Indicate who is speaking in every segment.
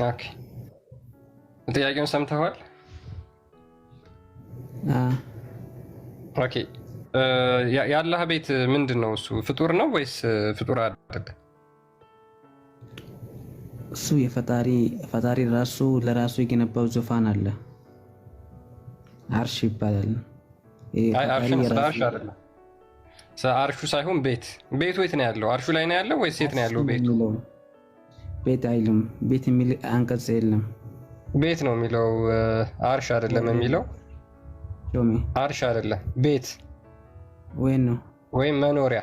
Speaker 1: ኦኬ ጥያቄውን ሰምተዋል? ኦኬ የአላህ ቤት ምንድን ነው? እሱ ፍጡር ነው ወይስ ፍጡር አይደለም?
Speaker 2: እሱ ፈጣሪ ራሱ ለራሱ የገነባው ዙፋን አለ፣ አርሽ ይባላል።
Speaker 1: አርሽ አይደለም፣ አርሹ ሳይሆን ቤቱ የት ነው ያለው? አርሹ ላይ ነው ያለው ወይስ የት ነው ያለው?
Speaker 2: ቤት አይልም። ቤት የሚል አንቀጽ የለም።
Speaker 1: ቤት ነው የሚለው፣ አርሽ አይደለም የሚለው። አርሽ አይደለም፣ ቤት ወይም መኖሪያ።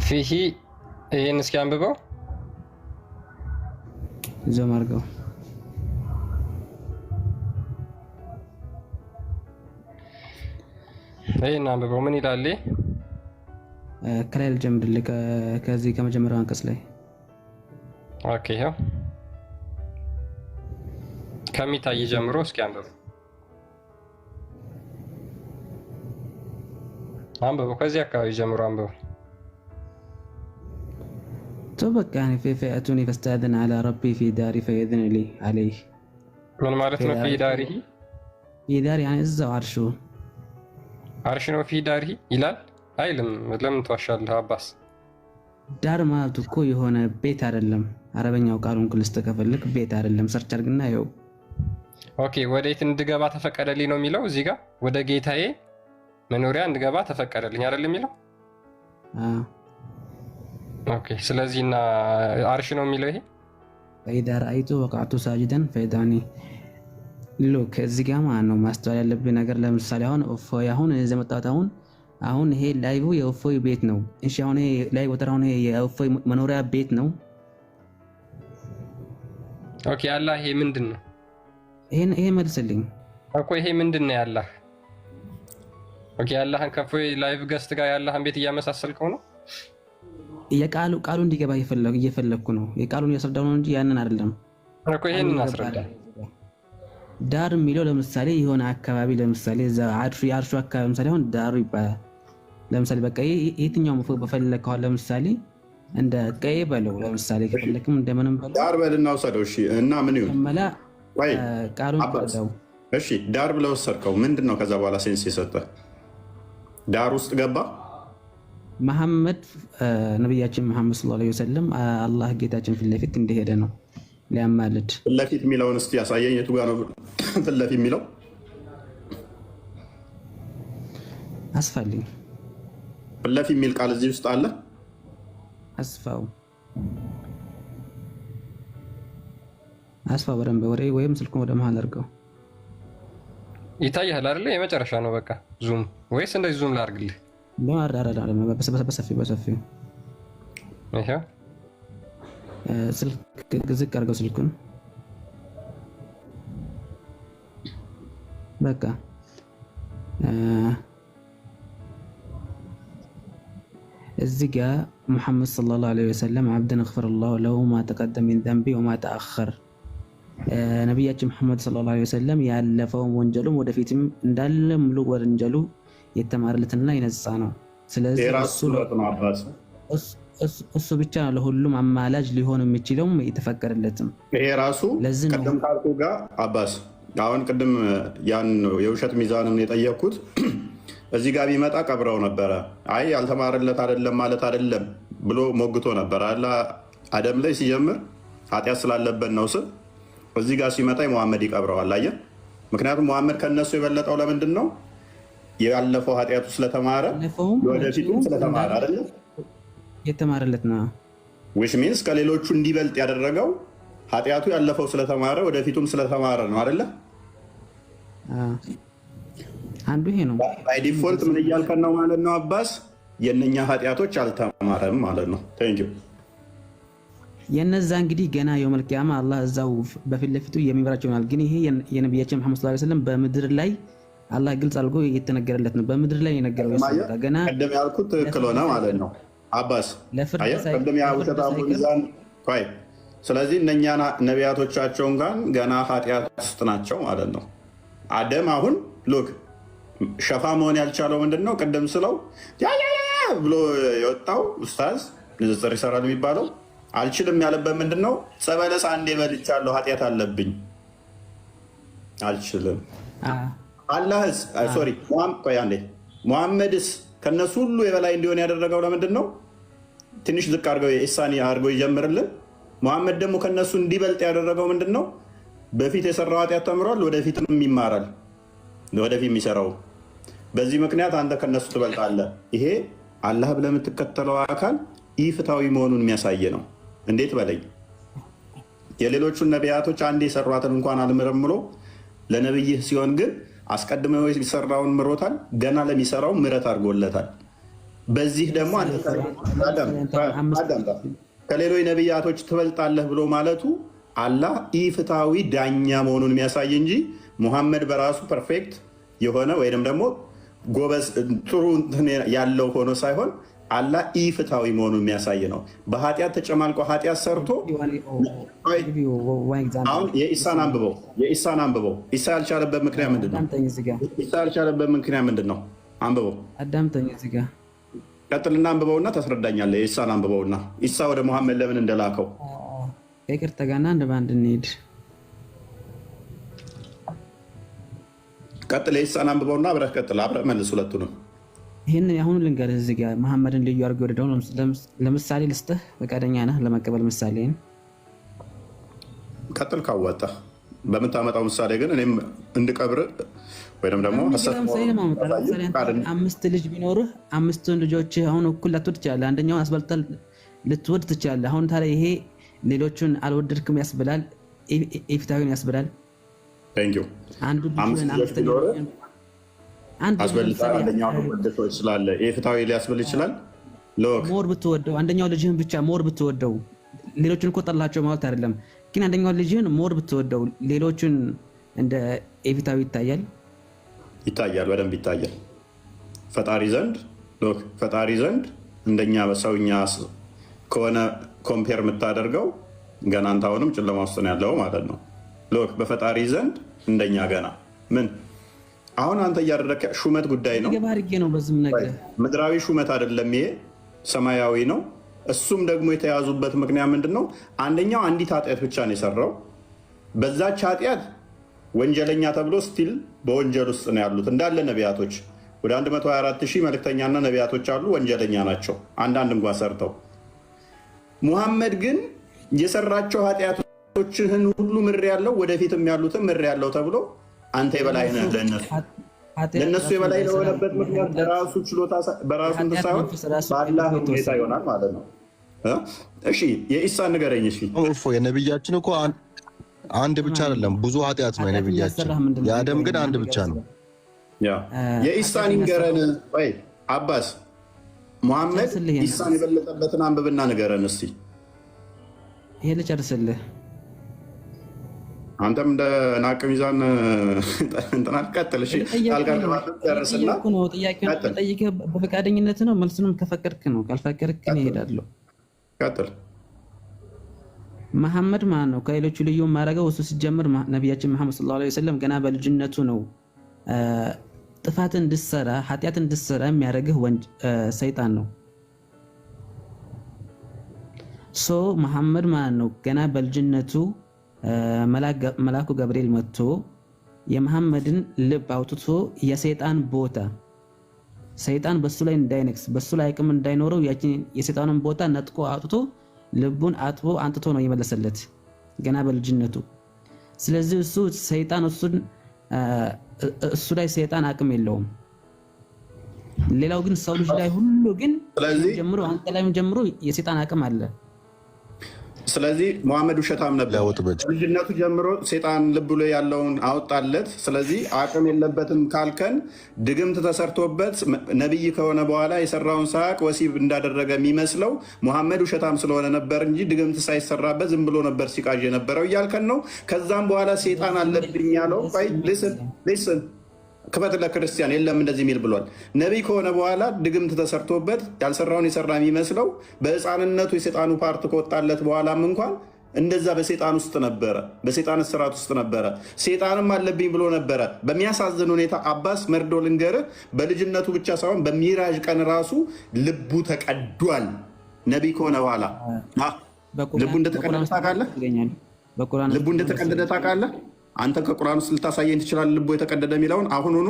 Speaker 1: ፊሂ ይህን እስኪ አንብበው።
Speaker 2: ዞም አድርገው።
Speaker 1: ይህን አንብበው። ምን ይላል?
Speaker 2: ከላይ ልጀምርልህ፣ ከዚህ ከመጀመሪያው አንቀጽ ላይ።
Speaker 1: ኦኬ ይኸው ከሚታይ ጀምሮ እስኪ አንብበው። ከዚህ አካባቢ ጀምሮ አንብበው።
Speaker 2: توبك فيأتوني فاستأذن على ربي في داري فيأذن لي عليه.
Speaker 1: ምን ማለት ነው? في داره
Speaker 2: في داري يعني እዛው አርሽ
Speaker 1: ነው። في داره ይላል አይልም? ለምን ተዋሻለህ አባስ?
Speaker 2: ዳር ማለት እኮ የሆነ ቤት አይደለም። አረበኛው ቃሉን ክልስተ ከፈልክ ቤት አይደለም። ሰርች አድርግና ይኸው።
Speaker 1: ኦኬ ወዴት እንድገባ ተፈቀደልኝ ነው የሚለው እዚህ ጋር። ወደ ጌታዬ መኖሪያ እንድገባ ተፈቀደልኝ አይደል የሚለው? ኦኬ ስለዚህና አርሽ ነው የሚለው ይሄ።
Speaker 2: فإذا رأيت وقعت ساجدا فيدعني ሉክ እዚህ ጋር ማለት ነው ማስተዋል ያለብህ ነገር። ለምሳሌ አሁን እዚህ መጣሁት አሁን ይሄ ላይቭ የእፎይ ቤት ነው። እሺ አሁን ይሄ ላይቭ ወተራው ነው የእፎይ መኖሪያ ቤት ነው።
Speaker 1: ኦኬ አላህ ይሄ ምንድን ነው?
Speaker 2: ይሄ መልስልኝ
Speaker 1: እኮ ይሄ ምንድን ነው ያላህ? ኦኬ አላህን ከእፎይ ላይቭ ገስት ጋር ያላህን ቤት እያመሳሰልከው ነው።
Speaker 2: ቃሉ እንዲገባ እየፈለኩ ነው። የቃሉን እያስረዳው ነው እንጂ ያንን አይደለም
Speaker 1: እኮ። ይሄንን አስረዳ።
Speaker 2: ዳር የሚለው ለምሳሌ የሆነ አካባቢ ለምሳሌ እዛ የአርሹ አካባቢ ለምሳሌ አሁን ዳሩ ይባላል። ለምሳሌ በቃ የትኛውም ፎቅ በፈለከው ለምሳሌ እንደ ቀይ በለው ለምሳሌ ከፈለክም እንደምንም በለው
Speaker 3: ዳር በልና ወሰደው። እሺ እና ምን ይሁን
Speaker 2: መላ ቃሉን ተረዳው።
Speaker 3: እሺ ዳር ብለው ወሰድከው ምንድነው? ከዛ በኋላ ሴንስ የሰጠ ዳር ውስጥ ገባ።
Speaker 2: መሐመድ ነብያችን መሐመድ ሰለላሁ ዐለይሂ ወሰለም አላህ ጌታችን ፊት ለፊት እንደሄደ ነው ሊያማልድ።
Speaker 3: ፊት ለፊት የሚለውን እስቲ ያሳየኝ። የቱ ጋር ነው ፊት ለፊት የሚለው?
Speaker 2: አስፋልኝ።
Speaker 3: ፊት ለፊት የሚል ቃል እዚህ ውስጥ አለ?
Speaker 2: አስፋው በደንብ ወይም ስልኩን ወደ መሀል አድርገው።
Speaker 1: ይታያል አይደለ? የመጨረሻ ነው በቃ። ዙም ወይስ እንደዚህ ዙም ላድርግልህ? በሰፊው ይሄ
Speaker 2: ስልክ ዝቅ አድርገው ስልኩን። በቃ እዚህ ጋር ሙሐመድ ሰለላሁ ዐለይሂ ወሰለም አብደን ገፈረላሁ ለሁ ማ ተቀደመ ሚን ዘንቢ ወማ ተአኸር። ነቢያችን ሙሐመድ ሰለላሁ ዐለይሂ ወሰለም ያለፈውን ወንጀሉም ወደፊትም እንዳለ ሙሉ ወንጀሉ የተማረለትና የነጻ ነው። ስለዚህ እሱ ብቻ ነው ለሁሉም አማላጅ ሊሆን የሚችለው የተፈቀደለትም።
Speaker 3: ይሄ ራሱ ቅድም ካልኩ ጋር አባስ አሁን ቅድም ያን የውሸት ሚዛንን የጠየቅኩት እዚህ ጋር ቢመጣ ቀብረው ነበረ። አይ ያልተማረለት አይደለም ማለት አይደለም ብሎ ሞግቶ ነበር አለ አደም ላይ ሲጀምር ኃጢአት ስላለበት ነው ስል እዚህ ጋር ሲመጣ ሙሐመድ ይቀብረዋል። አየህ፣ ምክንያቱም ሙሐመድ ከነሱ የበለጠው ለምንድን ነው? ያለፈው ኃጢአቱ ስለተማረ ወደፊቱ ስለተማረ አይደለ?
Speaker 2: የተማረለት ነው።
Speaker 3: which means ከሌሎቹ እንዲበልጥ ያደረገው ኃጢአቱ ያለፈው ስለተማረ ወደፊቱም ስለተማረ ነው አይደለ?
Speaker 2: አንዱ ይሄ ነው።
Speaker 3: ባይ ዲፎልት ምን እያልከን ነው ማለት ነው አባስ? የነኛ ኃጢአቶች አልተማረም ማለት ነው። ቴንክ ዩ።
Speaker 2: የነዛ እንግዲህ ገና የውመል ቂያማ አላህ እዛው በፊት ለፊቱ የሚመራቸው ይሆናል። ግን ይሄ የነብያችን መሐመድ ሰለላሁ ዐለይሂ ወሰለም በምድር ላይ አላህ ግልጽ አድርጎ የተነገረለት ነው። በምድር ላይ የነገረው ገና
Speaker 3: ቀደም ያልኩት ትክክል ሆነ ማለት ነው አባስ። ቀደም ያልኩት ሚዛን ቆይ። ስለዚህ እነኛ ነቢያቶቻቸውን ጋር ገና ኃጢአት ውስጥ ናቸው ማለት ነው። አደም አሁን ሉክ ሸፋ መሆን ያልቻለው ምንድን ነው? ቅድም ስለው ብሎ የወጣው ኡስታዝ ንጽጽር ይሰራል የሚባለው አልችልም ያለበት ምንድን ነው? ጸበለስ አንዴ በልቻለሁ ኃጢአት አለብኝ አልችልም። አላህስ ሶሪ ቆይ አንዴ ሙሐመድስ ከነሱ ሁሉ የበላይ እንዲሆን ያደረገው ለምንድን ነው? ትንሽ ዝቅ አድርገው የኢሳኒ አድርገው ይጀምርልን። ሙሐመድ ደግሞ ከነሱ እንዲበልጥ ያደረገው ምንድን ነው? በፊት የሰራው ኃጢአት ተምሯል፣ ወደፊትም ይማራል፣ ወደፊት የሚሰራው። በዚህ ምክንያት አንተ ከነሱ ትበልጣለህ። ይሄ አላህ ብለህ የምትከተለው አካል ኢፍትሃዊ መሆኑን የሚያሳይ ነው። እንዴት በለኝ። የሌሎቹን ነቢያቶች አንድ የሰሯትን እንኳን አልምርም ብሎ ለነብይህ ሲሆን ግን አስቀድመው የሚሰራውን ምሮታል፣ ገና ለሚሰራው ምረት አድርጎለታል። በዚህ ደግሞ ከሌሎች ነቢያቶች ትበልጣለህ ብሎ ማለቱ አላህ ኢፍትሃዊ ዳኛ መሆኑን የሚያሳይ እንጂ ሙሐመድ በራሱ ፐርፌክት የሆነ ወይም ደግሞ ጎበዝ ጥሩ ያለው ሆኖ ሳይሆን አላህ ኢፍትሃዊ መሆኑን የሚያሳይ ነው። በኃጢአት ተጨማልቆ ኃጢአት ሰርቶ አሁን የኢሳን አንብበው። ኢሳ ያልቻለበት ምክንያት ምንድን ነው? አንብበው።
Speaker 2: አዳምጠኝ እዚህ ጋር
Speaker 3: ቀጥልና አንብበውና ታስረዳኛለህ። የኢሳን አንብበውና ኢሳ ወደ ሙሐመድ ለምን እንደላከው
Speaker 2: ይቅርታ ጋና አንድ ባንድ እንሂድ።
Speaker 3: ቀጥል። የኢሳን አንብበውና አብረህ ቀጥል። አብረህ መልስ ሁለቱንም።
Speaker 2: ይህን አሁን ልንገርህ እዚህ ጋር መሐመድን ልዩ አድርጎ ወደደው ለምሳሌ ልስጥህ። ፈቃደኛ ነህ ለመቀበል ምሳሌን?
Speaker 3: ቀጥል ካዋጣ በምታመጣው ምሳሌ ግን እኔም እንድቀብር ወይም ደግሞ
Speaker 2: 5 ልጅ ቢኖርህ 5ቱን ልጆች አሁን እኩል ላትወድ ትችላለህ። አንደኛውን አስበልጠህ ልትወድ ትችላለህ። አሁን ታዲያ ይሄ ሌሎቹን አልወደድክም ያስብላል፣ ኢፍትሃዊን ያስብላል። አንዱ
Speaker 3: ፍትሃዊ ሊያስብል ይችላል።
Speaker 2: ሞር ብትወደው አንደኛው ልጅህን ብቻ ሞር ብትወደው፣ ሌሎቹን እኮ ጠላቸው ማለት አይደለም፣ ግን አንደኛው ልጅህን ሞር ብትወደው ሌሎቹን እንደ ኢፍትሃዊ ይታያል፣ በደንብ ይታያል። ፈጣሪ ዘንድ እንደኛ በሰውኛ ከሆነ ኮምፔር የምታደርገው ገና አንተ አሁንም ጨለማ ውስጥ ነው ያለው ማለት ነው። በፈጣሪ ዘንድ እንደኛ ገና ምን አሁን አንተ እያደረክ ሹመት ጉዳይ ነው። ምድራዊ ሹመት አይደለም ይሄ ሰማያዊ ነው። እሱም ደግሞ የተያዙበት ምክንያት ምንድን ነው? አንደኛው አንዲት ኃጢአት ብቻ ነው የሰራው። በዛች ኃጢአት ወንጀለኛ ተብሎ ስቲል በወንጀል ውስጥ ነው ያሉት እንዳለ ነቢያቶች። ወደ 124,000 መልእክተኛና ነቢያቶች አሉ፣ ወንጀለኛ ናቸው አንዳንድ እንኳን ሰርተው። ሙሐመድ ግን የሰራቸው ኃጢአቶችህን ሁሉ ምር ያለው ወደፊትም ያሉትን ምር ያለው ተብሎ አንተ የበላይ ነህ ለእነሱ የበላይ ለሆነበት ምክንያት በራሱ ችሎታ በራሱ ሳይሆን በአላህ ሁኔታ ይሆናል ማለት ነው። እሺ የኢሳን ንገረኝ። እሺ
Speaker 4: የነቢያችን እኮ አንድ ብቻ አይደለም፣ ብዙ ኃጢአት ነው የነቢያችን። የአደም ግን አንድ ብቻ ነው።
Speaker 3: የኢሳን ይንገረን። ወይ አባስ ሙሐመድ ኢሳን የበለጠበትን አንብብና ንገረን እስቲ።
Speaker 2: ይሄ ልጨርስልህ።
Speaker 3: አንተም እንደ ናቅ ሚዛን እንትናል። ቀጥል።
Speaker 2: ጥያቄ በፈቃደኝነት ነው፣ መልሱንም ከፈቀድክ ነው፣ ካልፈቀድክ እሄዳለሁ።
Speaker 3: ቀጥል።
Speaker 2: መሐመድ ማን ነው ከሌሎቹ ልዩ የማደርገው? እሱ ሲጀምር ነቢያችን መሐመድ ሰለላሁ ዐለይሂ ወሰለም ገና በልጅነቱ ነው ጥፋት እንድሰራ ኃጢአት እንድሰራ የሚያደርግህ ሰይጣን ነው። መሐመድ ማን ነው ገና በልጅነቱ መልአኩ ገብርኤል መጥቶ የመሐመድን ልብ አውጥቶ የሰይጣን ቦታ ሰይጣን በሱ ላይ እንዳይነክስ በሱ ላይ አቅም እንዳይኖረው የሰይጣንን ቦታ ነጥቆ አውጥቶ ልቡን አጥቦ አንጥቶ ነው የመለሰለት ገና በልጅነቱ። ስለዚህ እሱ ላይ ሰይጣን አቅም የለውም። ሌላው ግን ሰው ልጅ ላይ ሁሉ ግን ጀምሮ አንተ ላይም ጀምሮ የሰይጣን አቅም አለ።
Speaker 3: ስለዚህ ሙሐመድ ውሸታም ነበር። ልጅነቱ ጀምሮ ሴጣን ልብ ላይ ያለውን አወጣለት። ስለዚህ አቅም የለበትም ካልከን ድግምት ተሰርቶበት ነቢይ ከሆነ በኋላ የሰራውን ሳያቅ ወሲብ እንዳደረገ የሚመስለው ሙሐመድ ውሸታም ስለሆነ ነበር እንጂ ድግምት ሳይሰራበት ዝም ብሎ ነበር ሲቃዥ የነበረው እያልከን ነው። ከዛም በኋላ ሴጣን አለብኝ ያለው ሊስን ክፈት ለክርስቲያን የለም እንደዚህ የሚል ብሏል። ነቢይ ከሆነ በኋላ ድግምት ተሰርቶበት ያልሰራውን የሰራ የሚመስለው በሕፃንነቱ የሰይጣኑ ፓርት ከወጣለት በኋላም እንኳን እንደዛ በሴጣን ውስጥ ነበረ፣ በሴጣን ስርዓት ውስጥ ነበረ። ሴጣንም አለብኝ ብሎ ነበረ። በሚያሳዝን ሁኔታ አባስ መርዶ ልንገርህ፣ በልጅነቱ ብቻ ሳይሆን በሚራዥ ቀን ራሱ ልቡ ተቀዷል። ነቢይ ከሆነ በኋላ ልቡ እንደተቀደደ ታውቃለህ? ልቡ እንደተቀደደ ታውቃለህ? አንተ ከቁርአን ውስጥ ልታሳየኝ ትችላለህ? ልቡ የተቀደደ የሚለውን አሁኑኑ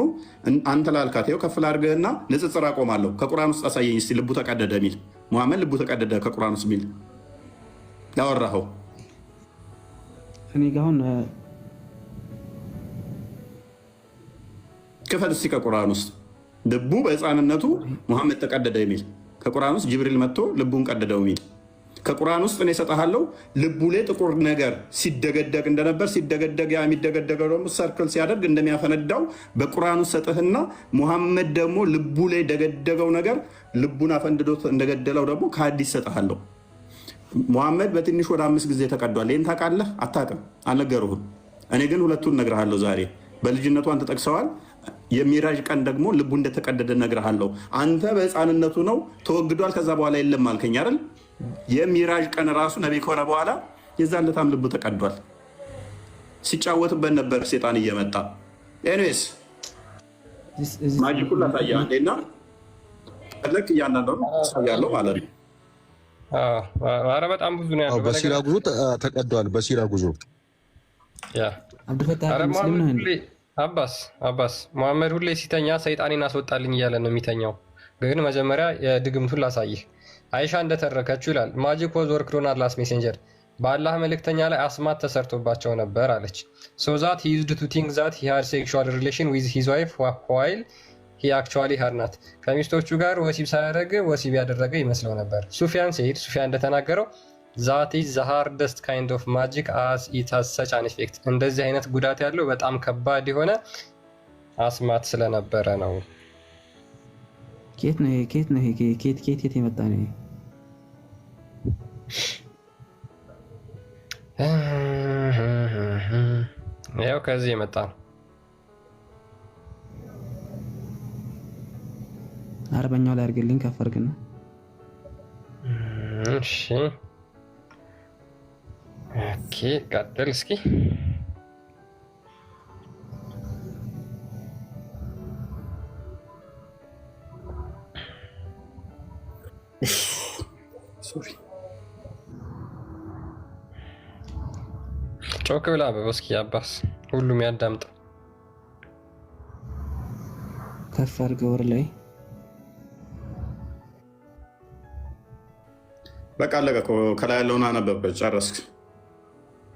Speaker 3: አንተ ላልካት ይኸው ከፍ ላድርግህና ንጽጽር አቆማለሁ። ከቁርአን ውስጥ አሳየኝ እስኪ ልቡ ተቀደደ የሚል ሙሐመድ ልቡ ተቀደደ ከቁርአን ውስጥ የሚል ያወራኸው
Speaker 2: እኔ ጋር አሁን
Speaker 3: ክፈል እስኪ ከቁርአን ውስጥ ልቡ በህፃንነቱ ሙሐመድ ተቀደደ የሚል ከቁርአን ውስጥ ጅብሪል መጥቶ ልቡን ቀደደው የሚል ከቁርአን ውስጥ እኔ እሰጥሃለሁ። ልቡ ላይ ጥቁር ነገር ሲደገደግ እንደነበር ሲደገደግ ያ የሚደገደገው ደግሞ ሰርክል ሲያደርግ እንደሚያፈነዳው በቁርአን ውስጥ ሰጥህና ሙሐመድ ደግሞ ልቡ ላይ ደገደገው ነገር ልቡን አፈንድዶት እንደገደለው ደግሞ ከሐዲስ እሰጥሃለሁ። ሙሐመድ በትንሽ ወደ 5 ጊዜ ተቀዷል። ይህን ታውቃለህ? አታውቅም? አልነገሩህም። እኔ ግን ሁለቱን እነግርሃለሁ ዛሬ። በልጅነቱ አንተ ጠቅሰዋል። የሚራዥ ቀን ደግሞ ልቡ እንደተቀደደ እነግርሃለሁ። አንተ በህፃንነቱ ነው ተወግዷል፣ ከዛ በኋላ የለም አልከኝ አይደል? የሚራዥ ቀን ራሱ ነቢይ ከሆነ በኋላ የዛን ለታም ልቡ ተቀዷል። ሲጫወትበት ነበር ሴጣን እየመጣ። ኤኒዌይስ ማጂኩን ላሳየህ አንዴና ፈለክ እያንዳንዱ ያለው ማለት ነው።
Speaker 1: ኧረ በጣም ብዙ ነው ያለው።
Speaker 4: በሲራ ጉዞ ተቀዷል። በሲራ ጉዞ
Speaker 1: አባስ ሙሐመድ ሁሌ ሲተኛ ሰይጣኔን አስወጣልኝ እያለ ነው የሚተኛው። ግን መጀመሪያ የድግምቱን ላሳይህ። አይሻ እንደተረከችው ይላል ማጂክ ወዝ ወርክድ ኦን አላህስ ሜሴንጀር፣ በአላህ መልእክተኛ ላይ አስማት ተሰርቶባቸው ነበር አለች። ሶ ዛት ሂ ዩዝድ ቱ ቲንክ ዛት ሂ ሃድ ሴክሹዋል ሪሌሽን ዊዝ ሂዝ ዋይፍ ዋይል ሂ አክቹዋሊ ሃድ ናት። ከሚስቶቹ ጋር ወሲብ ሳያደርግ ወሲብ ያደረገ ይመስለው ነበር። ሱፊያን እንደተናገረው ዛት ኢዝ ዘ ሃርደስት ካይንድ ኦፍ ማጂክ አስ ኢት ሃዝ ሰች አን ኢፌክት። እንደዚህ አይነት ጉዳት ያለው በጣም ከባድ የሆነ አስማት ስለነበረ ነው።
Speaker 2: ኬት ነው ኬት የመጣ ነው?
Speaker 1: ያው ከዚህ የመጣ ነው።
Speaker 2: አረበኛው ላይ አድርግልኝ ከፍ አድርግና።
Speaker 1: እሺ ኦኬ፣ ቀጥል እስኪ። ጮክ ብላ በስኪ አባስ ሁሉም ያዳምጥ።
Speaker 2: ከፍ አድርገው ወር ላይ
Speaker 3: በቃ አለቀ እኮ። ከላይ ያለውን አነበብከው ጨረስክ።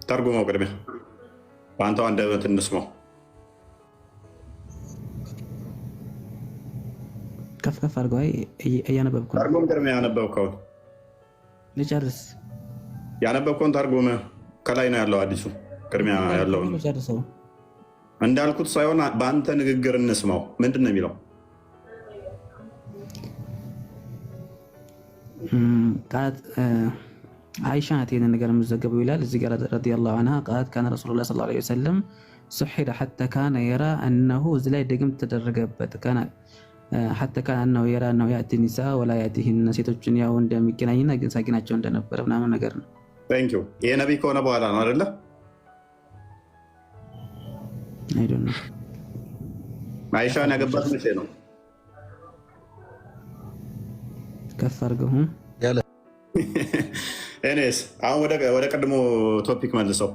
Speaker 3: ተርጉመው ቅድሚያ በአንተው አንደበት እንስማው።
Speaker 2: ከፍ አድርገው እያነበብኩ ነው።
Speaker 3: ተርጉም ቅድሚያ ያነበብከውን
Speaker 2: ልጨርስ።
Speaker 3: ያነበብከውን ተርጉም። ከላይ ነው ያለው አዲሱ ቅድሚያ ያለው እንዳልኩት ሳይሆን በአንተ ንግግር እንስማው። ምንድን ነው የሚለው?
Speaker 2: አይሻ ናት ይህንን ነገር የምትዘገበው ይላል እዚህ ጋር ረዲየላሁ ዐንሃ ቃላት ካነ ረሱሉላህ ሰለላሁ ዐለይሂ ወሰለም ሱሒረ ሐታ ካነ የራ እነሁ እዚህ ላይ ድግምት ተደረገበት። ሐታ ካነ እነሁ የራ እነሁ ያእቲ ኒሳ ወላ ያእቲሂን ሴቶችን ያው እንደሚገናኝና ግን ሳቂናቸው እንደነበረ ምናምን ነገር ነው።
Speaker 3: ቴንኪው። ይሄ ነቢይ ከሆነ በኋላ ነው አይደለ? አይሻን ያገባት መቼ ነው?
Speaker 2: ከፍ አድርገው
Speaker 3: ኤኒዌይስ አሁን ወደ ቀድሞ ቶፒክ መልሰው።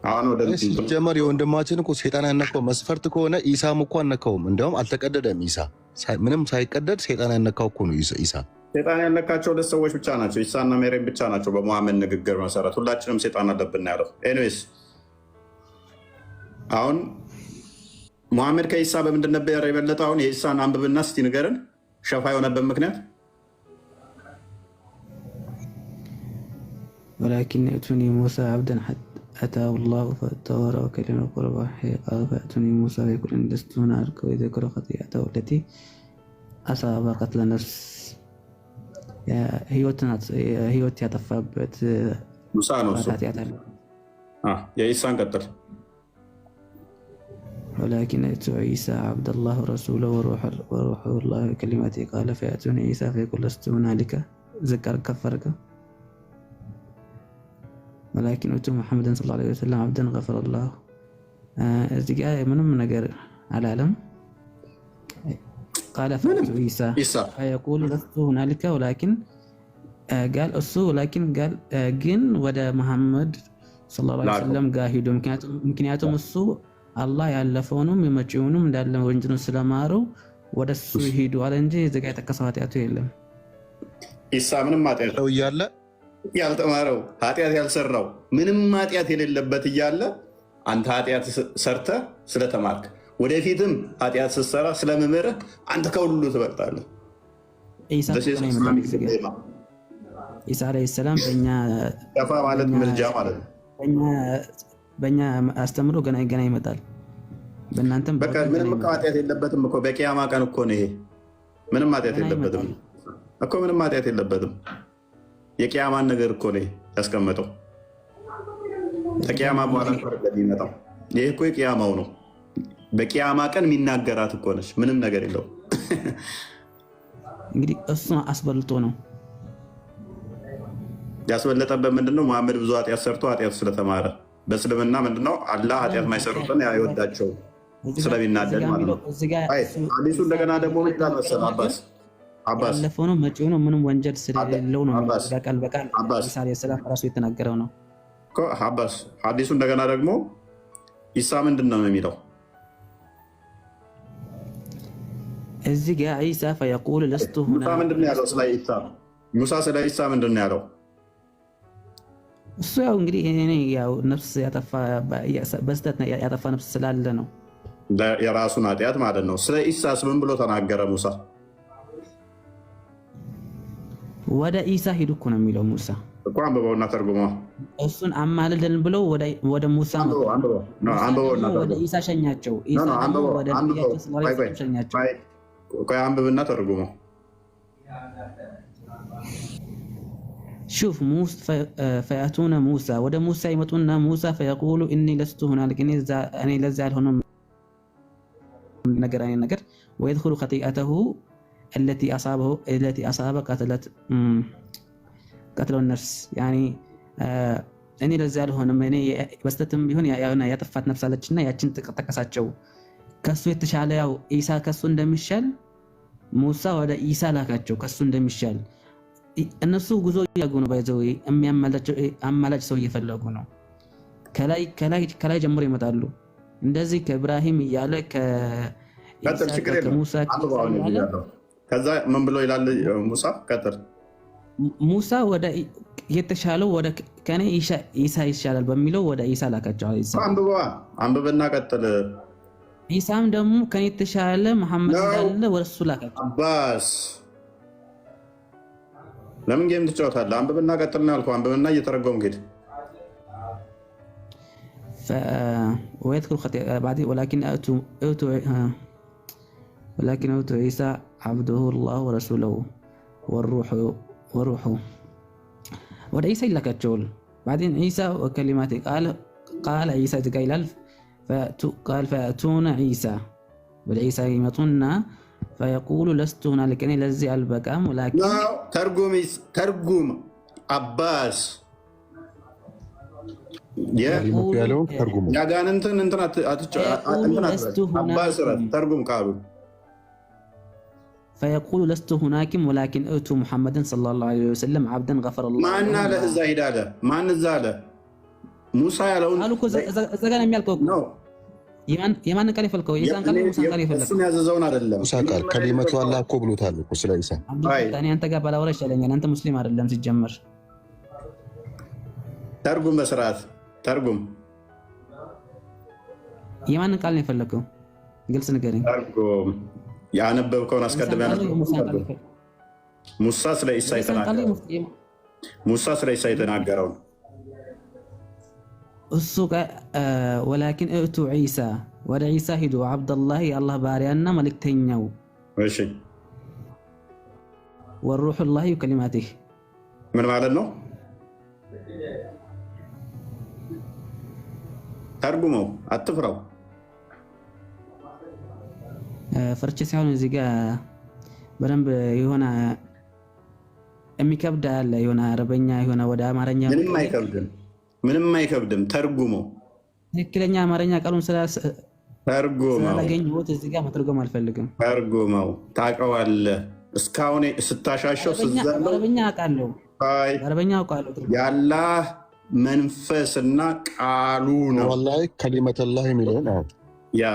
Speaker 3: አሁን ወደ
Speaker 4: ጀመር። የወንድማችን እኮ ሴጣን ያነካው መስፈርት ከሆነ ኢሳም እኮ አነካውም። እንዲያውም አልተቀደደም። ኢሳ ምንም ሳይቀደድ ሴጣን ያነካው እኮ ነው። ኢሳ
Speaker 3: ሴጣን ያነካቸው 2 ሰዎች ብቻ ናቸው፣ ኢሳና ሜሪም ብቻ ናቸው። በሙሐመድ ንግግር መሰረት ሁላችንም ሴጣን አለብን ያለው። ኤኒዌይስ አሁን ሙሐመድ ከኢሳ በምንድን ነበር የበለጠ? አሁን የኢሳን አንብብና እስቲ ንገረን፣ ሸፋ የሆነበት ምክንያት።
Speaker 2: ወላኪን እቱኒ ሙሳ አብደን አታሁ ላሁ ፈተወረ ወከሊመ ቁረባ ቃል ፈእቱኒ ሙሳ ፈየቁል እንደስቱ ሁናሊከ ወየዝኩረ ኸጢአተሁ ለቲ አሳበ ቀትለ ነፍስ ህይወት ያጠፋበት
Speaker 3: ሙሳ ነው። የኢሳን ቀጥል።
Speaker 2: ወላኪን እቱ ዒሳ ዓብደላህ ወረሱለሁ ወሩሑ ላህ ወከሊመቲሂ ቃለ ፈየእቱኒ ዒሳ ፈየቁል ለስቱ ሁናሊከ ዝቅ ከፍ አድርገው ወላኪን ኡቱ ሙሐመድን ሰለላሁ ዐለይሂ ወሰለም አብደን ገፈረላሁ። እዚህ ጋር ምንም ነገር አላለም። ቃለ ፈቱ ኢሳ ፈየቁሉ ለስቱ ሁናሊከ ወላኪን قال እሱ ወላኪን قال ግን ወደ መሐመድ ሰለላሁ ዐለይሂ ወሰለም ጋር ሂዱ። ምክንያቱም እሱ አላህ ያለፈውንም የመጪውንም እንዳለ ወንጀሉን ስለማረው ወደሱ ሂዱ አለ እንጂ እዚህ ጋር የጠቀሰው ኃጢአቱ የለም።
Speaker 3: ኢሳ ምንም ኃጢአት
Speaker 4: እያለ
Speaker 3: ያልተማረው ኃጢአት ያልሰራው ምንም ኃጢአት የሌለበት እያለ አንተ ኃጢአት ሰርተህ ስለተማርክ ወደፊትም ኃጢአት ስትሰራ ስለመመረህ አንተ ከሁሉ ትበልጣለህ። ኢሳ ዓለይሂ ሰላም ከፋ ማለት ምልጃ ማለት ነው።
Speaker 2: በእኛ አስተምሮ ገና ይመጣል። በእናንተም
Speaker 3: በቃ ምንም ኃጢአት የለበትም እኮ በቂያማ ቀን እኮ ነው። ይሄ ምንም ኃጢአት የለበትም እኮ ምንም ኃጢአት የለበትም። የቂያማን ነገር እኮ ነው ያስቀመጠው። ከቂያማ በኋላ የሚመጣው ይሄ እኮ የቂያማው ነው። በቂያማ ቀን የሚናገራት እኮ ነች። ምንም ነገር የለውም።
Speaker 2: እንግዲህ እሱ አስበልጦ ነው
Speaker 3: ያስበለጠበት። ምንድነው? መሐመድ ብዙ ኃጢአት ሰርቶ ኃጢአት ስለተማረ በእስልምና ምንድነው አላህ ኃጢአት ማይሰሩትን አይወዳቸው ስለሚናደድ ማለት ነው። ሐዲሱ እንደገና ደግሞ ምን ይላል መሰለህ? አባስ
Speaker 2: ያለፈው ነው መጪው ነው ምንም ወንጀል ስለሌለው ነው። በቃል በቃል ኢሳ ዓለይሂ ሰላም ራሱ የተናገረው ነው
Speaker 3: እኮ። አባስ ሐዲሱ እንደገና ደግሞ ኢሳ ምንድን ነው የሚለው?
Speaker 2: እዚህ ጋር ኢሳ ፈየቁሉ ለስቱ ሁና
Speaker 3: ምንድን ነው ያለው ስለ ኢሳ? ሙሳ ስለ ኢሳ ምንድን ነው ያለው?
Speaker 2: እሱ ያው እንግዲህ እኔ ያው ነፍስ ያጠፋ በስተት ያጠፋ ነፍስ ስላለ ነው
Speaker 3: የራሱን ኃጢአት ማለት ነው። ስለ ኢሳስ ምን ብሎ ተናገረ ሙሳ?
Speaker 2: ወደ ኢሳ ሂዱ እኮ ነው የሚለው ሙሳ
Speaker 3: እኮ። አንብበውና ተርጉመው።
Speaker 2: እሱን አማልደን ብለው ወደ ሙሳ ወደ ኢሳ ሸኛቸው። ኢሳ ወደ ነቢያችን ሰለላሁ ዐለይሂ ወሰለም ሸኛቸው።
Speaker 3: አንብብና ተርጉመው።
Speaker 2: شوف موسى فيأتون موسى وده موسى يمتون موسى فيقول إني لست هنالك أني لزعل هنا نجر ويدخل خطيئته التي أصاب قتل النفس يعني أني لزعل هنا مني بس تتم بهون يا يطفت نفس على الجنة يا جنت تكساتشو كسو يتشعل يا إيسا كسو እንደሚሻል ሙሳ ወደ ኢሳ ላካቸው ከሱ እንደሚሻል እነሱ ጉዞ ያጉ ነው ባይዘው አማላጭ ሰው እየፈለጉ ነው። ከላይ ጀምሮ ይመጣሉ። እንደዚህ ከኢብራሂም እያለ ከሙሳ
Speaker 3: ከዛ ምን ብሎ ይላል ሙሳ? ቀጥል።
Speaker 2: ሙሳ ወደ የተሻለው ወደ ከኔ ኢሳ ይሻላል በሚለው ወደ ኢሳ ላካቸው።
Speaker 3: አንብበና ቀጥል።
Speaker 2: ኢሳም ደግሞ ከኔ የተሻለ መሐመድ እንዳለ ወደሱ ላካቸው።
Speaker 3: አባስ ለምን ጌም ትጫወታለህ? አንብብና ቀጥልና ያልኩህ አንብብና እየተረጎምክ ሄድ።
Speaker 2: ويذكر بعدين ولكن أوتوا عيسى عبده الله ورسوله والروح وعيسى لك الجول بعدين عيسى وكلماته قال عيسى قال فأتون عيسى والعيسى يمطنا فيقول لست هنالك أني لزي البكام ولكن
Speaker 3: ترجم عباس يا قال انت عباس ترجم قالوا
Speaker 2: فيقول لست هناك ولكن اتوا محمد صلى الله عليه وسلم عبدا غفر الله
Speaker 3: ما ان له زايد هذا ما نزاله موسى يالون
Speaker 2: قالوا زغان የሚያልከው የማን ቃል ይፈልከው? ኢሳን ቃል ሙሳ ቃል ይፈልከው?
Speaker 3: እሱን ያዘዘውን አይደለም
Speaker 4: ሙሳ ቃል ከሊመቱ አላህ እኮ ብሎታል እኮ ስለ ኢሳ።
Speaker 2: እኔ አንተ ጋር ባላወራ ይሻለኛል። አንተ ሙስሊም አይደለም ሲጀመር።
Speaker 3: ተርጉም በስርዓት ተርጉም።
Speaker 2: የማን ቃል ነው የፈለከው? ግልጽ ንገረኝ።
Speaker 3: ተርጉም። ያነበብከውን አስቀድመህ ሙሳ ስለ ኢሳ የተናገረው ሙሳ ስለ ኢሳ የተናገረው
Speaker 2: እሱ ወላኪን እቱ ዒሳ ወደ ዒሳ ሂዱ ዓብደላህ የአላህ ባሪያና መልእክተኛው
Speaker 3: እሺ
Speaker 2: ወሩሑላህ ወከሊማቲህ
Speaker 3: ምን ማለት ነው? ተርጉመው አትፍራው።
Speaker 2: ፈርቼ ሳይሆን እዚህ ጋር በደንብ የሆነ የሚከብድ አለ። የሆነ አረበኛ የሆነ ወደ አማርኛ
Speaker 3: ምንም አይከብድም። ምንም አይከብድም። ተርጉመው
Speaker 2: ትክክለኛ አማርኛ ቃሉን
Speaker 3: ተርጉመው
Speaker 2: ስላላገኘሁት እዚህ ጋር መተርጎም አልፈልግም።
Speaker 3: ተርጉመው ታውቀዋለህ። እስካሁን ስታሻሸው
Speaker 2: በአረበኛ አውቃለሁ፣ በአረበኛ አውቃለሁ።
Speaker 3: የአላህ መንፈስና ቃሉ ነው።
Speaker 4: ወላሂ ከሊመተላህ የሚለውን
Speaker 3: ያ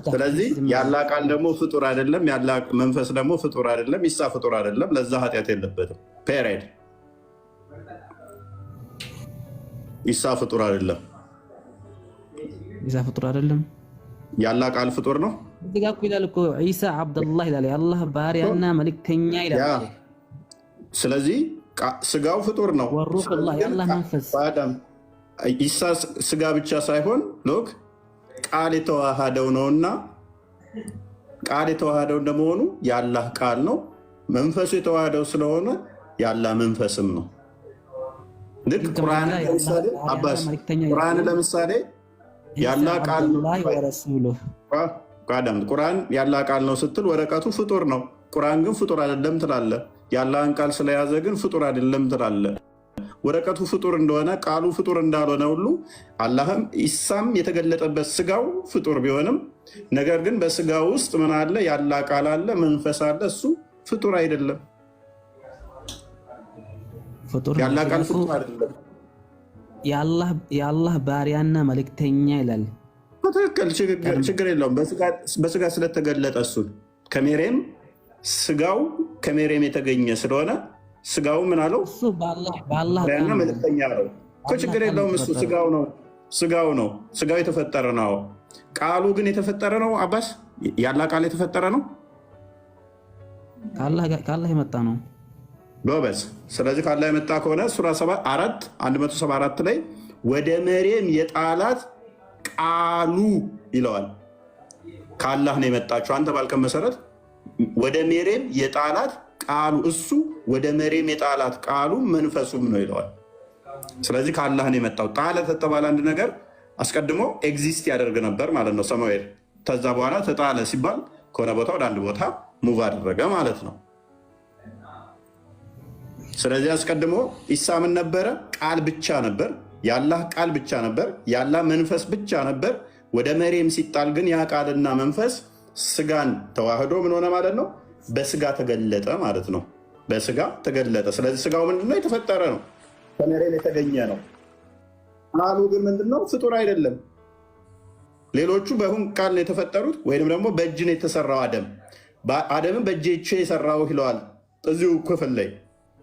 Speaker 3: ስለዚህ የአላህ ቃል ደግሞ ፍጡር አይደለም፣ የአላህ መንፈስ ደግሞ ፍጡር አይደለም። ኢሳ ፍጡር አይደለም፣ ለዛ ኃጢአት የለበትም። ፔሬድ። ኢሳ ፍጡር አይደለም፣
Speaker 2: ኢሳ ፍጡር አይደለም።
Speaker 3: የአላህ ቃል ፍጡር ነው።
Speaker 2: እዚህ ጋር እኮ ይላል እኮ ኢሳ አብደላህ ይላል፣ የአላህ ባሪያና መልእክተኛ ይላል።
Speaker 3: ስለዚህ ስጋው ፍጡር ነው።
Speaker 2: ወሩሑላህ የአላህ መንፈስ
Speaker 3: ኢሳ ስጋ ብቻ ሳይሆን ሎክ ቃል የተዋሃደው ነውና ቃል የተዋሃደው እንደመሆኑ የአላህ ቃል ነው። መንፈሱ የተዋሃደው ስለሆነ የአላህ መንፈስም ነው። ልክ ቁርአን ለምሳሌ የአላህ ቃል ቁርአን የአላህ ቃል ነው ስትል ወረቀቱ ፍጡር ነው። ቁርአን ግን ፍጡር አይደለም ትላለ። የአላህን ቃል ስለያዘ ግን ፍጡር አይደለም ትላለ። ወረቀቱ ፍጡር እንደሆነ ቃሉ ፍጡር እንዳልሆነ ሁሉ አላህም ኢሳም የተገለጠበት ስጋው ፍጡር ቢሆንም ነገር ግን በስጋው ውስጥ ምን አለ? የአላህ ቃል አለ፣ መንፈስ አለ። እሱ ፍጡር አይደለም። የአላህ ቃል ፍጡር አይደለም።
Speaker 2: የአላህ ባሪያና መልእክተኛ ይላል።
Speaker 3: ትክክል፣ ችግር የለውም። በስጋ ስለተገለጠ እሱን ከሜሬም ስጋው ከሜሬም የተገኘ ስለሆነ ስጋው ምን አለው?
Speaker 2: እሱ በአላህ
Speaker 3: መልእክተኛ ነው። ችግር የለውም። እሱ ስጋው ነው። ስጋው የተፈጠረ ነው። ቃሉ ግን የተፈጠረ ነው። አባስ የአላህ ቃል የተፈጠረ ነው፣
Speaker 2: ከአላህ የመጣ ነው።
Speaker 3: ጎበዝ። ስለዚህ ከአላህ የመጣ ከሆነ ሱራ 174 ላይ ወደ መሬም የጣላት ቃሉ ይለዋል። ከአላህ ነው የመጣችው። አንተ ባልከን መሰረት ወደ መሬም የጣላት ቃሉ እሱ ወደ መሬም የጣላት ቃሉ መንፈሱም ነው ይለዋል። ስለዚህ ከአላህ ነው የመጣው። ጣለ ተተባለ አንድ ነገር አስቀድሞ ኤግዚስት ያደርግ ነበር ማለት ነው ሰማዌር። ከዛ በኋላ ተጣለ ሲባል ከሆነ ቦታ ወደ አንድ ቦታ ሙቭ አደረገ ማለት ነው። ስለዚህ አስቀድሞ ኢሳ ምን ነበረ? ቃል ብቻ ነበር። የአላህ ቃል ብቻ ነበር። የአላህ መንፈስ ብቻ ነበር። ወደ መሬም ሲጣል ግን ያ ቃልና መንፈስ ስጋን ተዋህዶ ምን ሆነ ማለት ነው? በስጋ ተገለጠ ማለት ነው። በስጋ ተገለጠ። ስለዚህ ስጋው ምንድነው? የተፈጠረ ነው፣ ከመሬም የተገኘ ነው። ቃሉ ግን ምንድነው? ፍጡር አይደለም። ሌሎቹ በሁን ቃል ነው የተፈጠሩት፣ ወይም ደግሞ በእጅ ነው የተሰራው። አደምን በእጆቹ የሰራው ይለዋል እዚሁ ክፍል ላይ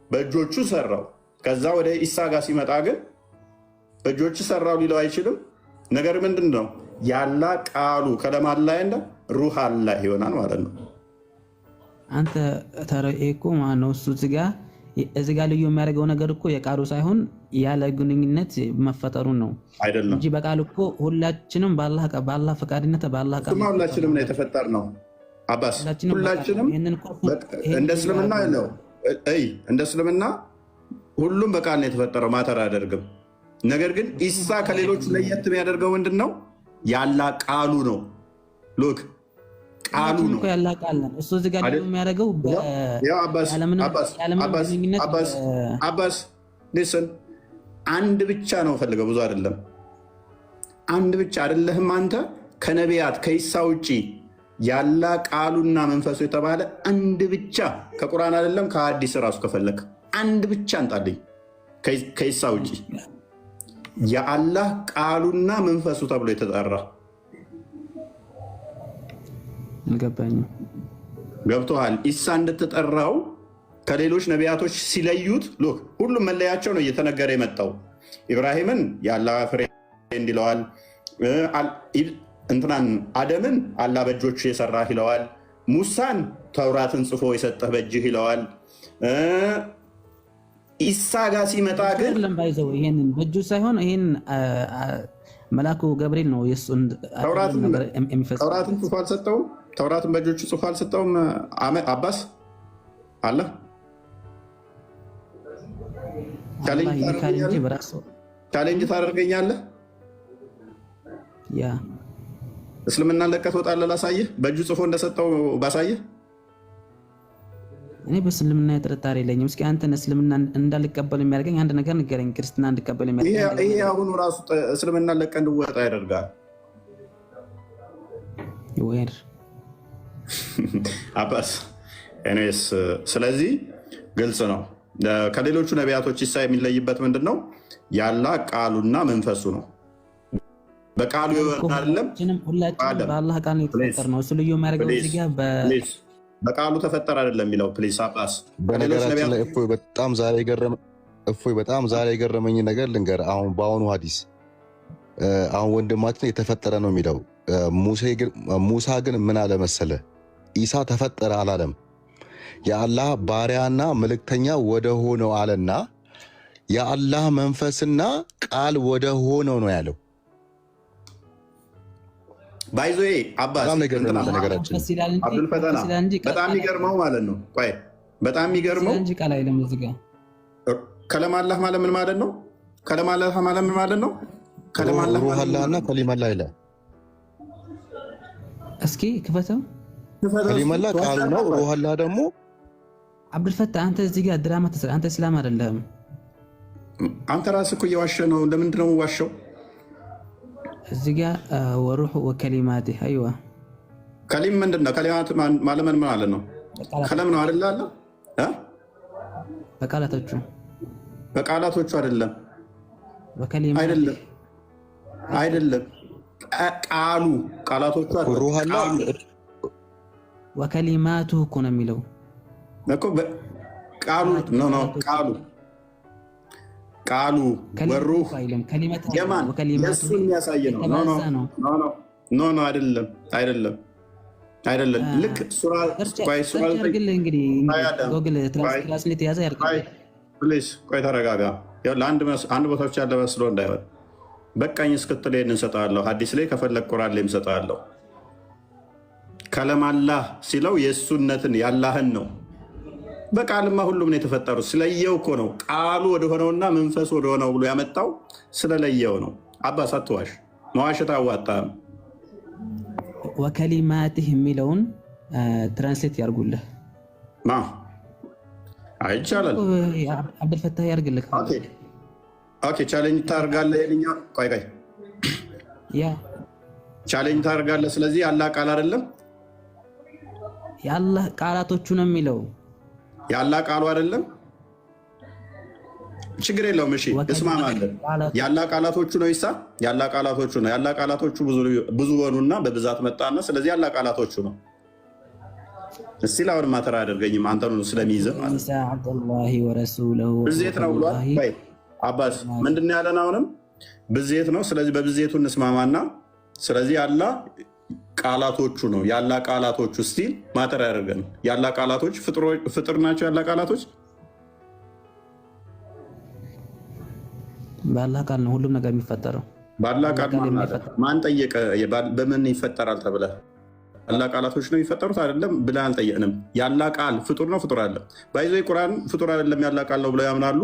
Speaker 3: በእጆቹ ሰራው። ከዛ ወደ ኢሳ ጋር ሲመጣ ግን በእጆቹ ሰራው ሊለው አይችልም። ነገር ምንድን ነው? ያላ ቃሉ ከለማ ላይ እንደ ሩህ አላህ ይሆናል ማለት ነው።
Speaker 2: አንተ ተረኤኮ ማነው እሱ እዚህ ጋ ልዩ የሚያደርገው ነገር እኮ የቃሉ ሳይሆን ያለ ግንኙነት መፈጠሩን ነው
Speaker 3: አይደለም
Speaker 2: እንጂ በቃሉ እኮ ሁላችንም በአላህ ፈቃድነት በአላህ ቃል
Speaker 3: ሁላችንም ነው የተፈጠር ነው። አባስ ሁላችንም እንደ እስልምና ነው እንደ እስልምና ሁሉም በቃል ነው የተፈጠረው። ማተር አያደርግም። ነገር ግን ኢሳ ከሌሎቹ ለየት የሚያደርገው ምንድን ነው? ያላ ቃሉ ነው። ሎክ ቃሉ ነው
Speaker 2: ያላ ቃል ነው። እሱ እዚህ ጋር የሚያደርገው
Speaker 3: አባስ ሊስን አንድ ብቻ ነው ፈልገው፣ ብዙ አይደለም። አንድ ብቻ አይደለህም አንተ። ከነቢያት ከኢሳ ውጭ ያላ ቃሉና መንፈሱ የተባለ አንድ ብቻ ከቁርአን አይደለም ከሐዲስ ራሱ ከፈለክ አንድ ብቻ እንጣልኝ ከኢሳ ውጭ የአላህ ቃሉና መንፈሱ ተብሎ የተጠራ
Speaker 2: አልገባኝም።
Speaker 3: ገብቶሃል? ኢሳ እንደተጠራው ከሌሎች ነቢያቶች ሲለዩት ሎክ ሁሉም መለያቸው ነው እየተነገረ የመጣው። ኢብራሂምን የአላህ ፍሬንድ ይለዋል። እንትናን አደምን አላህ በእጆቹ የሰራህ ይለዋል። ሙሳን ተውራትን ጽፎ የሰጠህ በእጅህ ይለዋል። ኢሳ ጋር ሲመጣ ግን
Speaker 2: ለምባይዘው ይሄንን በእጁ ሳይሆን ይሄን መልአኩ ገብርኤል ነው የሱን ተውራትን
Speaker 3: ጽፎ አልሰጠውም። ተውራትን በእጆቹ ጽፎ አልሰጠውም። አባስ አለ ቻሌንጅ ታደርገኛለህ።
Speaker 2: ያ
Speaker 3: እስልምና ለቀህ ትወጣለህ። ላሳየህ፣ በእጁ ጽፎ እንደሰጠው ባሳየህ።
Speaker 2: እኔ በእስልምና ጥርጣሬ የለኝም። እስኪ አንተን እስልምና እንዳልቀበል የሚያደርገኝ አንድ ነገር ንገረኝ። ክርስትና እንድቀበል የሚያደርገኝ
Speaker 3: ይሄ አሁኑ ራሱ እስልምና ለቀ እንድወጣ ያደርጋል።
Speaker 2: ወይር
Speaker 3: አባስ እኔስ ስለዚህ ግልጽ ነው። ከሌሎቹ ነቢያቶች ኢሳ የሚለይበት ምንድን ነው? ያላ ቃሉና መንፈሱ ነው። በቃሉ ይወርድ አይደለም።
Speaker 2: ሁላችንም በአላህ ቃል ነው የተፈጠርነው። እሱ ልዩ የሚያደርገው እዚህ ጋር
Speaker 3: በቃሉ ተፈጠረ አይደለም የሚለው ፕሊስ አባስ።
Speaker 4: በነገራችን ላይ እፎይ በጣም ዛሬ የገረመኝ ነገር ልንገር። አሁን በአሁኑ ሀዲስ አሁን ወንድማችን የተፈጠረ ነው የሚለው ሙሳ ግን ምን አለ መሰለ? ኢሳ ተፈጠረ አላለም። የአላህ ባሪያና መልእክተኛ ወደ ሆነው አለና የአላህ መንፈስና ቃል ወደ ሆነው ነው ያለው።
Speaker 3: ባይዞ አባስ አብዱልፈተና በጣም የሚገርመው ማለት ነው። ቆይ በጣም የሚገርመው ከለም አላህ ማለት ምን ማለት ነው? ከለም አላህ ማለት ምን ማለት ነው? ከለም አላህ
Speaker 4: ሩህላህና ከሊመላ ይላል።
Speaker 2: እስኪ ክፈተው።
Speaker 4: ከሊመላ ቃሉ ነው። ሩህላህ ደግሞ
Speaker 2: አብዱልፈታ አንተ እዚህ ጋር ድራማ ተሰራ። አንተ እስላም አይደለም።
Speaker 3: አንተ ራስህ እኮ እየዋሸህ ነው። ለምንድን ነው ዋሸው?
Speaker 2: እዚህ ጋር ወሩህ ወከሊማት አይዋ
Speaker 3: ከሊም ምንድን ነው? ከሊማት ማለት ምን ማለት ነው? ከለም ነው አይደል? አለ በቃላቶቹ አይደለም። አይደለም አይደለም። ቃላቶቹ
Speaker 2: ወከሊማቱ እኮ ነው የሚለው
Speaker 3: እኮ ቃሉ ነው ቃሉ ወሩህ የማን የእሱን የሚያሳይ ነው። ኖ አይደለም። ልክ ሱራ ቆይ ተረጋጋ። አንድ ቦታዎች ያለ መስሎ እንዳይሆን በቃኝ እስክትል ይህን እንሰጣለሁ። ሀዲስ ላይ ከፈለግ ቁርአን ላይ እንሰጣለሁ። ከለማላህ ሲለው የእሱነትን ያላህን ነው። በቃልማ ሁሉም ነው የተፈጠሩት። ስለየው እኮ ነው ቃሉ ወደሆነውና መንፈስ ወደሆነው ብሎ ያመጣው ስለለየው ነው። አባስ አትዋሽ፣ መዋሸት አዋጣም።
Speaker 2: ወከሊማትህ የሚለውን ትራንስሌት ያርጉልህ።
Speaker 3: አይቻላል።
Speaker 2: አብዱልፈታህ ያርግልህ።
Speaker 3: ኦኬ ቻሌንጅ ታርጋለህ። የእኛ ቆይ
Speaker 2: ያ
Speaker 3: ቻሌንጅ ታርጋለህ። ስለዚህ ያላህ ቃል አይደለም፣
Speaker 2: ያላህ ቃላቶቹ ነው የሚለው።
Speaker 3: ያላህ ቃሉ አይደለም። ችግር የለውም። እሺ እስማማለን። ያላህ ቃላቶቹ ነው። ይሳ ያላህ ቃላቶቹ ነው። ያላህ ቃላቶቹ ብዙ ሆኑና በብዛት መጣና ስለዚህ ያላህ ቃላቶቹ ነው። እስቲ ላውን ማተራ አደርገኝም አንተኑ ስለሚይዘህ ማለት
Speaker 2: ኢሳ አብዱላሂ ወረሱሉሁ
Speaker 3: ብዜት ነው ብሏል። ወይ አባስ ምንድን ነው ያለን? አሁንም ብዜት ነው። ስለዚህ በብዜቱ እንስማማና ስለዚህ ያላህ ቃላቶቹ ነው። ያላህ ቃላቶቹ ስቲል ማተር ያደርገን። ያላህ ቃላቶች ፍጥር ናቸው። ያላህ ቃላቶች
Speaker 2: በአላህ ቃል ነው ሁሉም ነገር የሚፈጠረው።
Speaker 3: በአላህ ቃል ማን ጠየቀ? በምን ይፈጠራል ተብለህ ያላህ ቃላቶች ነው የሚፈጠሩት አይደለም ብለህ አልጠየቅንም። ያላህ ቃል ፍጡር ነው። ፍጡር አለ ባይዘ ቁርአን ፍጡር አይደለም ያላህ ቃል ነው ብለው ያምናሉ።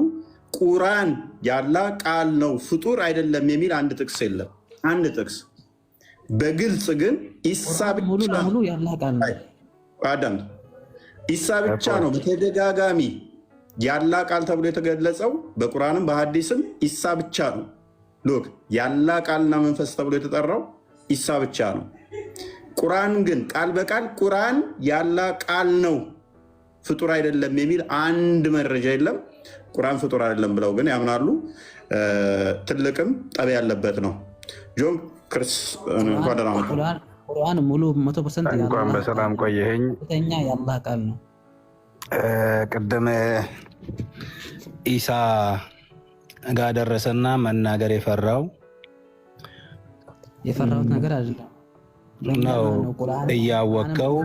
Speaker 3: ቁርአን ያላህ ቃል ነው ፍጡር አይደለም የሚል አንድ ጥቅስ የለም። አንድ ጥቅስ በግልጽ ግን ኢሳ ብቻ ነው በተደጋጋሚ ያላህ ቃል ተብሎ የተገለጸው በቁርአንም በሐዲስም ኢሳ ብቻ ነው። ሎክ ያላህ ቃልና መንፈስ ተብሎ የተጠራው ኢሳ ብቻ ነው። ቁርአን ግን ቃል በቃል ቁርአን ያላህ ቃል ነው ፍጡር አይደለም የሚል አንድ መረጃ የለም። ቁርአን ፍጡር አይደለም ብለው ግን ያምናሉ። ትልቅም ጠብ ያለበት ነው። ጆን ክርስ እንኳን ደህና መጣህ።
Speaker 2: ቁርአን ሙሉ 100%
Speaker 5: እንኳን በሰላም ቆየኸኝ።
Speaker 2: ያላህ ቃል ነው።
Speaker 5: ቅድም ኢሳ ጋር ደረሰና መናገር የፈራሁት ነገር አይደለም ነው እያወቀው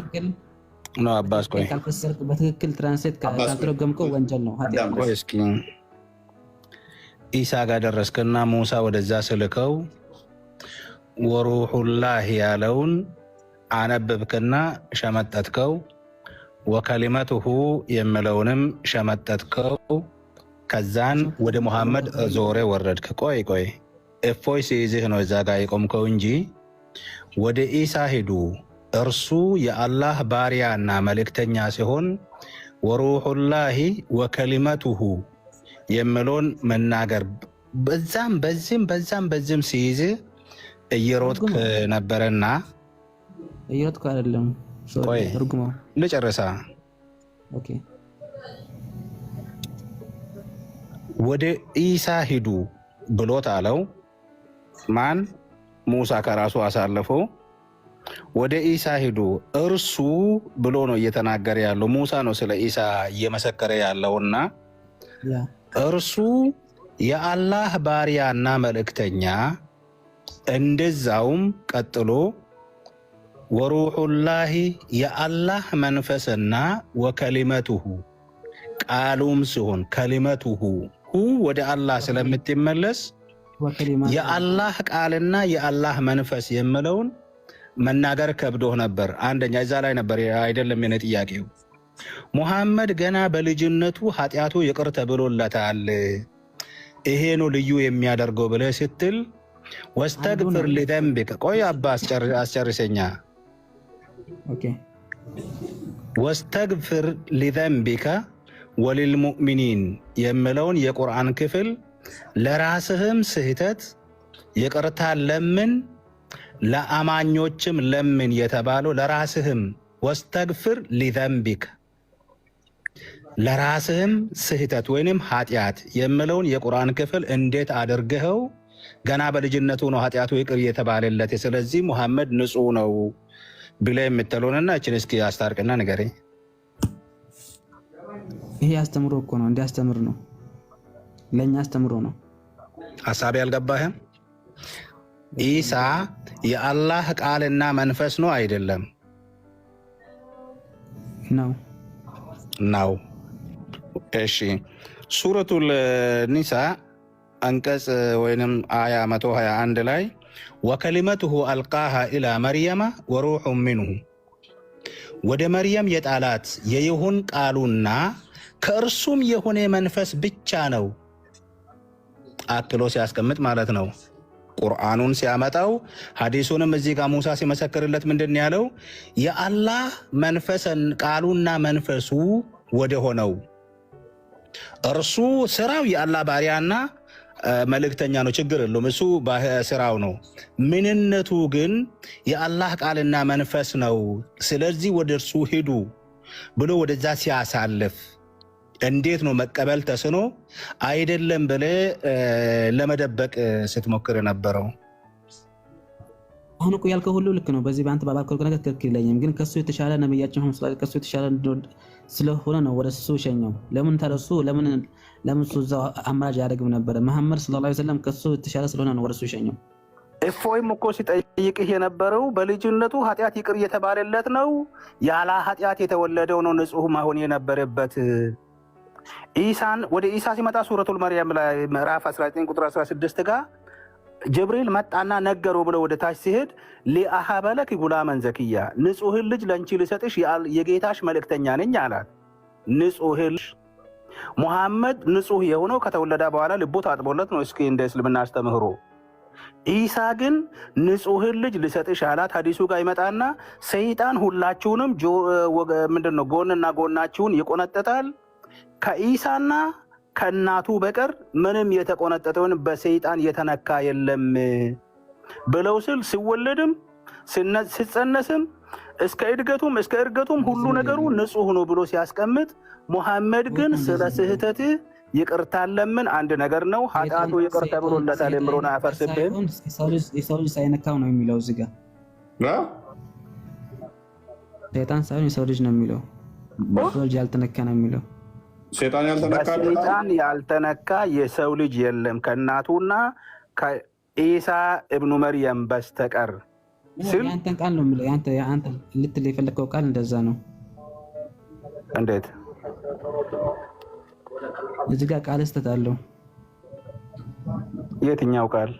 Speaker 5: ነው። አባስ ቆይ
Speaker 2: በትክክል ትራንስሌት ካልተረጎምከው ወንጀል ነው።
Speaker 5: ቆይ እስኪ ኢሳ ጋር ደረስክና ሙሳ ወደዛ ስልከው ወሩሁላህ ያለውን አነበብክና ሸመጠትከው። ወከሊመቱሁ የምለውንም ሸመጠትከው። ከዛን ወደ ሙሐመድ ዞሬ ወረድክ። ቆይ እፎይ ሲይዝህ ነው እዛ ጋር የቆምከው እንጂ ወደ ኢሳ ሄዱ እርሱ የአላህ ባሪያና መልእክተኛ ሲሆን ወሩሑላሂ ወከሊመቱሁ የምለውን መናገር በዛም ሲይዝ እየሮጥክ ነበረና
Speaker 2: እየሮጥክ አይደለም።
Speaker 5: ቆይ ልጨርሳ።
Speaker 2: ኦኬ
Speaker 5: ወደ ኢሳ ሂዱ ብሎት አለው። ማን? ሙሳ ከራሱ አሳልፎ ወደ ኢሳ ሂዱ እርሱ ብሎ ነው እየተናገረ ያለው። ሙሳ ነው ስለ ኢሳ እየመሰከረ ያለውና እርሱ የአላህ ባሪያና መልእክተኛ፣ እንደዛውም ቀጥሎ ወሩሑላሂ የአላህ መንፈስና ወከሊመቱሁ ቃሉም ሲሆን ከሊመቱሁ ወደ አላህ ስለምትመለስ የአላህ ቃልና የአላህ መንፈስ የምለውን መናገር ከብዶህ ነበር። አንደኛ እዛ ላይ ነበር አይደለም የኔ ጥያቄው። ሙሐመድ ገና በልጅነቱ ኃጢአቱ ይቅር ተብሎለታል፣ ይሄ ነው ልዩ የሚያደርገው ብለህ ስትል ወስተግፍር ሊዘንቢከ። ቆይ አባ አስጨርሰኛ። ወስተግፍር ሊዘንቢከ ወሊልሙእሚኒን የምለውን የቁርአን ክፍል ለራስህም ስህተት ይቅርታ ለምን ለአማኞችም ለምን የተባለው ለራስህም ወስተግፍር ሊዘንቢከ ለራስህም ስህተት ወይንም ኃጢአት የምለውን የቁርአን ክፍል እንዴት አድርገኸው ገና በልጅነቱ ነው ኃጢአቱ ይቅር የተባለለት። ስለዚህ ሙሐመድ ንጹህ ነው ብለህ የምትለውንና እችን እስኪ አስታርቅና ንገረኝ።
Speaker 2: ይሄ አስተምሮ እኮ ነው፣ እንዲያስተምር ነው፣ ለኛ አስተምሮ ነው።
Speaker 5: ሐሳቤ አልገባህም? ኢሳ የአላህ ቃልና መንፈስ ነው አይደለም? ነው። እሺ ሱረቱል ኒሳ አንቀጽ ወይንም አያ 121 ላይ ወከሊመቱሁ አልቃሃ ኢላ መርየማ ወሩሑ ሚንሁ ወደ መርየም የጣላት የይሁን ቃሉና ከእርሱም የሆነ መንፈስ ብቻ ነው አክሎ ሲያስቀምጥ ማለት ነው። ቁርአኑን ሲያመጣው ሐዲሱንም እዚህ ጋር ሙሳ ሲመሰክርለት ምንድን ያለው? የአላህ መንፈስን ቃሉና መንፈሱ ወደ ሆነው እርሱ ስራው የአላህ ባሪያና መልእክተኛ ነው፣ ችግር የለውም፣ እሱ ስራው ነው። ምንነቱ ግን የአላህ ቃልና መንፈስ ነው። ስለዚህ ወደ እርሱ ሂዱ ብሎ ወደዛ ሲያሳልፍ እንዴት ነው መቀበል ተስኖ አይደለም ብለህ ለመደበቅ ስትሞክር የነበረው?
Speaker 2: አሁን እኮ ያልከው ሁሉ ልክ ነው። በዚህ በአንተ ባባልከው ነገር ትክክል የለኝም፣ ግን ከሱ የተሻለ ነብያችን ሆኖ ከሱ የተሻለ ስለሆነ ነው ወደ እሱ ሸኘው። ለምን ተረሱ? ለምን እሱ እዛው አማራጭ ያደርግም ነበር? መሐመድ ሰለላሁ ዐለይሂ ወሰለም ከሱ የተሻለ ስለሆነ ነው ወደ እሱ ሸኘው።
Speaker 5: እፎይም እኮ ሲጠይቅህ የነበረው በልጅነቱ ኃጢአት ይቅር የተባለለት ነው፣ ያለ ኃጢአት የተወለደው ነው ንጹህ መሆን የነበረበት። ኢሳን ወደ ኢሳ ሲመጣ ሱረቱል መርየም ላይ ምዕራፍ 19 ቁጥር 16 ጋር ጅብሪል መጣና ነገረው ብለው ወደ ታች ሲሄድ ሊአሃበለክ ጉላመን ዘኪያ ንጹህን ልጅ ለንቺ ልሰጥሽ የጌታሽ መልእክተኛ ነኝ አላት። ንጹህ ልጅ ሙሐመድ ንጹህ የሆነው ከተወለደ በኋላ ልቡ ታጥቦለት ነው። እስኪ እንደ እስልምና አስተምህሮ ኢሳ ግን ንጹህን ልጅ ልሰጥሽ አላት። ሐዲሱ ጋር ይመጣና ሰይጣን ሁላችሁንም ምንድነው ጎንና ጎናችሁን ይቆነጠጣል፣ ከኢሳና ከእናቱ በቀር ምንም የተቆነጠጠውን በሰይጣን የተነካ የለም ብለው ስል ሲወለድም ሲጸነስም እስከ እርገቱም ሁሉ ነገሩ ንጹህ ነው ብሎ ሲያስቀምጥ፣ ሙሐመድ ግን ስለ ስህተት ይቅርታ ለምን አንድ ነገር ነው፣ ኃጢአቱ ይቅር ተብሎለታል የምሮና ያፈርስብህም።
Speaker 2: የሰው ልጅ ሳይነካው ነው የሚለው እዚህ ጋር ሰይጣን ሳይሆን የሰው ልጅ ነው የሚለው። የሰው ልጅ ያልተነካ ነው የሚለው።
Speaker 3: ሰይጣን
Speaker 5: ያልተነካ የሰው ልጅ የለም ከእናቱና ከኢሳ እብኑ መርየም በስተቀር ሲል
Speaker 2: ያንተን ቃል ነው የሚለው። ያንተ ልትል የፈለከው ቃል እንደዛ ነው።
Speaker 5: እንዴት?
Speaker 2: እዚህ ጋር ቃል ስተት አለው።
Speaker 5: የትኛው ቃል?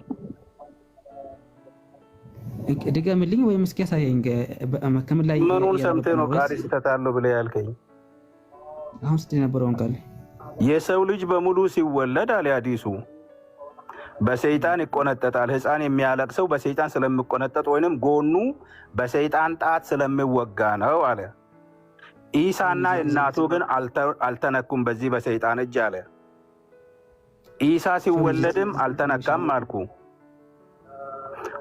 Speaker 2: ድገምልኝ ወይም እስኪ ያሳየኝ። ከምን ላይ
Speaker 5: ምኑን ሰምተህ ነው ቃል ስተት አለው ብለህ ያልከኝ?
Speaker 2: አሁን ስትል የነበረውን ቃል
Speaker 5: የሰው ልጅ በሙሉ ሲወለድ አለ ሐዲሱ በሰይጣን ይቆነጠጣል። ሕፃን የሚያለቅሰው በሰይጣን ስለሚቆነጠጥ ወይንም ጎኑ በሰይጣን ጣት ስለሚወጋ ነው አለ። ኢሳና እናቱ ግን አልተነኩም በዚህ በሰይጣን እጅ አለ። ኢሳ ሲወለድም አልተነካም አልኩ።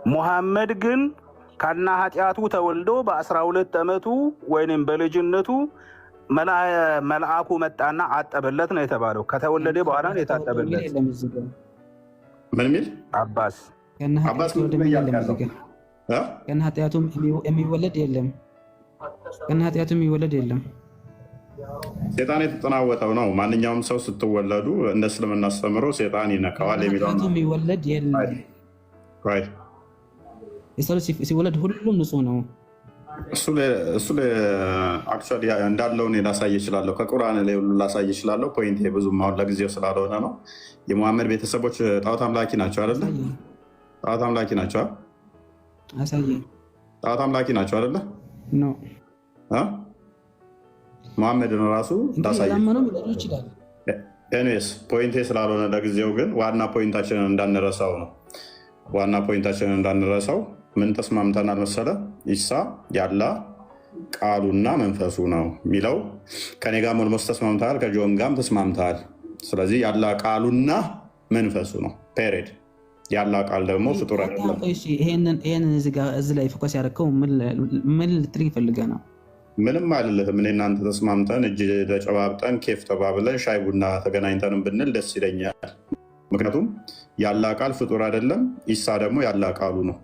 Speaker 5: ሙሐመድ ግን ከና ኃጢአቱ ተወልዶ በ12 ዓመቱ ወይንም በልጅነቱ መልአኩ መጣና አጠበለት ነው የተባለው። ከተወለደ በኋላ ነው የታጠበለት።
Speaker 3: ምን ሚል
Speaker 5: አባስ
Speaker 2: ከና ኃጢአቱ የሚወለድ የለም። ከና ኃጢአቱ የሚወለድ የለም።
Speaker 3: ሴጣን የተጠናወተው ነው። ማንኛውም ሰው ስትወለዱ እንደ እስልምና አስተምሮ ሴጣን ይነካዋል የሚለው ነው።
Speaker 2: የሚወለድ የለም። የሰው ሲወለድ ሁሉም ንጹህ ነው።
Speaker 3: እሱ አክቹዋሊ እንዳለው እኔ ላሳይ እችላለሁ። ከቁርአን ላይ ሁሉ ላሳይ እችላለሁ። ፖይንት ብዙም አሁን ለጊዜው ስላልሆነ ነው። የሙሐመድ ቤተሰቦች ጣዖት አምላኪ ናቸው አይደለ? ጣዖት አምላኪ ናቸው።
Speaker 2: አሳየኝ።
Speaker 3: ጣዖት አምላኪ ናቸው አይደለ?
Speaker 2: ኖ
Speaker 3: ሙሐመድን ራሱ እንዳሳየ ኤኒዌይስ ፖይንቴ ስላልሆነ ለጊዜው ግን ዋና ፖይንታችንን እንዳንረሳው ነው። ዋና ፖይንታችንን እንዳንረሳው ምን ተስማምተናል መሰለ? ኢሳ ያላ ቃሉና መንፈሱ ነው የሚለው ከኔ ጋር ሞልሞስ ተስማምተሃል፣ ከጆን ጋርም ተስማምተሃል። ስለዚህ ያላ ቃሉና መንፈሱ ነው ፔሬድ። ያላ ቃል ደግሞ ፍጡር አይደለም።
Speaker 2: ይሄንን እዚህ ላይ ፎከስ ያደረከው ምን ልትል ይፈልገህ ነው?
Speaker 3: ምንም አይደለም። እኔ እናንተ ተስማምተን እጅ ተጨባብጠን ኬፍ ተባብለን ሻይ ቡና ተገናኝተንም ብንል ደስ ይለኛል። ምክንያቱም ያላ ቃል ፍጡር አይደለም፣ ኢሳ ደግሞ ያላ ቃሉ ነው።